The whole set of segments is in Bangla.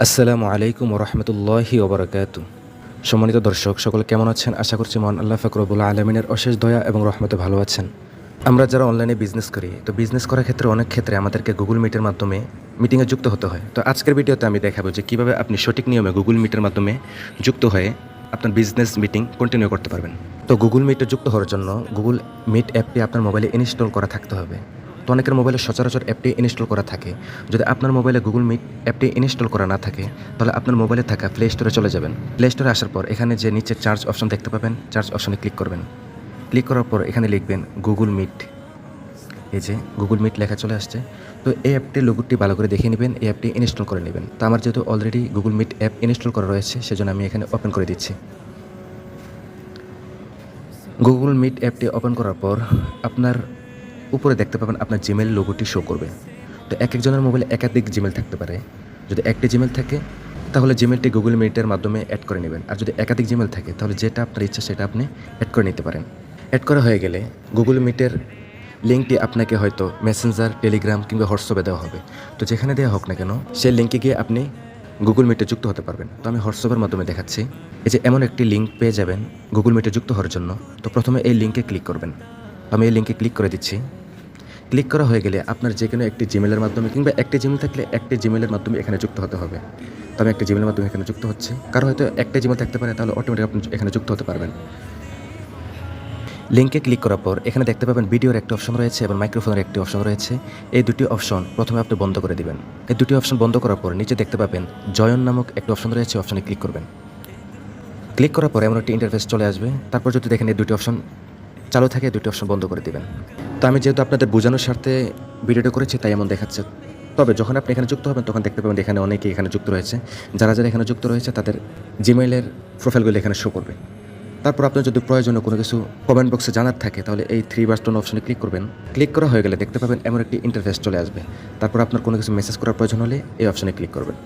আসসালামু আলাইকুম ওরহমতুল্লাহি ওবরাকাতু। সম্মানিত দর্শক সকলে কেমন আছেন? আশা করছি মহান আল্লাহ পাক রব্বুল আলামিনের অশেষ দয়া এবং রহমতে ভালো আছেন। আমরা যারা অনলাইনে বিজনেস করি, তো বিজনেস করার ক্ষেত্রে অনেক ক্ষেত্রে আমাদেরকে গুগল মিটের মাধ্যমে মিটিংয়ে যুক্ত হতে হয়। তো আজকের ভিডিওতে আমি দেখাবো যে কীভাবে আপনি সঠিক নিয়মে গুগল মিটের মাধ্যমে যুক্ত হয়ে আপনার বিজনেস মিটিং কন্টিনিউ করতে পারবেন। তো গুগল মিটে যুক্ত হওয়ার জন্য গুগল মিট অ্যাপটি আপনার মোবাইলে ইনস্টল করা থাকতে হবে। তো অনেকের মোবাইলে সচরাচর অ্যাপটি ইনস্টল করা থাকে। যদি আপনার মোবাইলে গুগল মিট অ্যাপটি ইনস্টল করা না থাকে, তাহলে আপনার মোবাইলে থাকা প্লে স্টোরে চলে যাবেন। প্লে স্টোরে আসার পর এখানে যে নিচে চার্জ অপশন দেখতে পাবেন, চার্জ অপশনে ক্লিক করবেন। ক্লিক করার পর এখানে লিখবেন গুগল মিট। এই যে গুগল মিট লেখা চলে আসছে। তো এই অ্যাপটির লোগোটি ভালো করে দেখে নেবেন, এই অ্যাপটি ইনস্টল করে নেবেন। তো আমার যেহেতু already Google Meet app install করা রয়েছে, সেজন্য আমি এখানে ওপেন করে দিচ্ছি। গুগল মিট অ্যাপটি ওপেন করার পর আপনার উপরে দেখতে পাবেন আপনার জিমেল লোগোটি শো করবে। তো এক একজনের মোবাইলে একাধিক জিমেল থাকতে পারে। যদি একটি জিমেল থাকে, তাহলে জিমেলটি গুগল মিটের মাধ্যমে অ্যাড করে নেবেন। আর যদি একাধিক জিমেল থাকে, তাহলে যেটা আপনার ইচ্ছা সেটা আপনি অ্যাড করে নিতে পারেন। অ্যাড করা হয়ে গেলে গুগল মিটের লিঙ্কটি আপনাকে হয়তো মেসেঞ্জার, টেলিগ্রাম কিংবা হোয়াটসঅ্যাপে দেওয়া হবে। তো যেখানে দেওয়া হোক না কেন, সেই লিঙ্কে গিয়ে আপনি গুগল মিটে যুক্ত হতে পারবেন। তো আমি হোয়াটসঅ্যাপের মাধ্যমে দেখাচ্ছি। এই যে এমন একটি লিঙ্ক পেয়ে যাবেন গুগল মিটে যুক্ত হওয়ার জন্য। তো প্রথমে এই লিঙ্কে ক্লিক করবেন। আমি এই লিঙ্কে ক্লিক করে দিচ্ছি। ক্লিক করা হয়ে গেলে আপনার যে কোনো একটি জিমেলের মাধ্যমে কিংবা একটি জিমেল থাকলে একটি জিমেলের মাধ্যমে এখানে যুক্ত হতে হবে। তো আমি একটি জিমেলের মাধ্যমে এখানে যুক্ত হচ্ছে। কারো হয়তো একটা জিমেল থাকতে পারে, তাহলে অটোমেটিক আপনি এখানে যুক্ত হতে পারবেন। লিঙ্কে ক্লিক করার পর এখানে দেখতে পাবেন ভিডিওর একটি অপশন রয়েছে এবং মাইক্রোফোনের একটি অপশন রয়েছে। এই দুটি অপশন প্রথমে আপনি বন্ধ করে দিবেন। এই দুটি অপশন বন্ধ করার পর নিচে দেখতে পাবেন জয়েন নামক একটি অপশন রয়েছে, অপশনে ক্লিক করবেন। ক্লিক করার পর এমন একটি ইন্টারফেস চলে আসবে। তারপর যদি দেখেন এই দুটি অপশন চালু থাকে, দুটি অপশন বন্ধ করে দিবেন। তো আমি যেহেতু আপনাদের বোঝানোর স্বার্থে ভিডিওটা করেছি, তাই এমন দেখাচ্ছে। তবে যখন আপনি এখানে যুক্ত হবেন, তখন দেখতে পাবেন এখানে অনেকেই এখানে যুক্ত রয়েছে। যারা যারা এখানে যুক্ত রয়েছে তাদের জিমেইলের প্রোফাইলগুলো এখানে শো করবে। তারপর আপনার যদি প্রয়োজনীয় কোনো কিছু কমেন্ট বক্সে জানার থাকে, তাহলে এই 3 বাটন অপশনে ক্লিক করবেন। ক্লিক করা হয়ে গেলে দেখতে পাবেন এমন একটি ইন্টারফেস চলে আসবে। তারপর আপনার কোনো কিছু মেসেজ করার প্রয়োজন হলে এই অপশনে ক্লিক করবেন।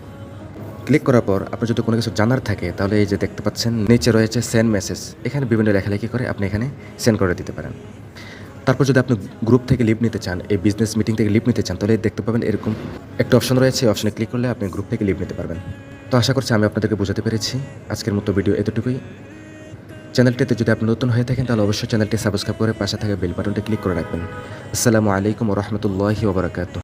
ক্লিক করার পর আপনার যদি কোনো কিছু জানার থাকে, তাহলে এই যে দেখতে পাচ্ছেন নিচে রয়েছে সেন্ড মেসেজ। এখানে বিভিন্ন লেখালেখি করে আপনি এখানে সেন্ড করে দিতে পারেন। তারপর যদি আপনি গ্রুপ থেকে লিভ নিতে চান, এই বিজনেস মিটিং থেকে লিভ নিতে চান, তাহলে দেখতে পাবেন এরকম একটা অপশন রয়েছে। অপশনে ক্লিক করলে আপনি গ্রুপ থেকে লিভ নিতে পারবেন। তো আশা করছি আমি আপনাদেরকে বোঝাতে পেরেছি। আজকের মতো ভিডিও এতটুকুই। চ্যানেলটিতে যদি আপনি নতুন হয়ে থাকেন, তাহলে অবশ্যই চ্যানেলটি সাবস্ক্রাইব করে পাশে থাকা বেল বাটনটি ক্লিক করে রাখবেন। আসসালামু আলাইকুম ওয়া রাহমাতুল্লাহি ওয়া বারাকাতুহু।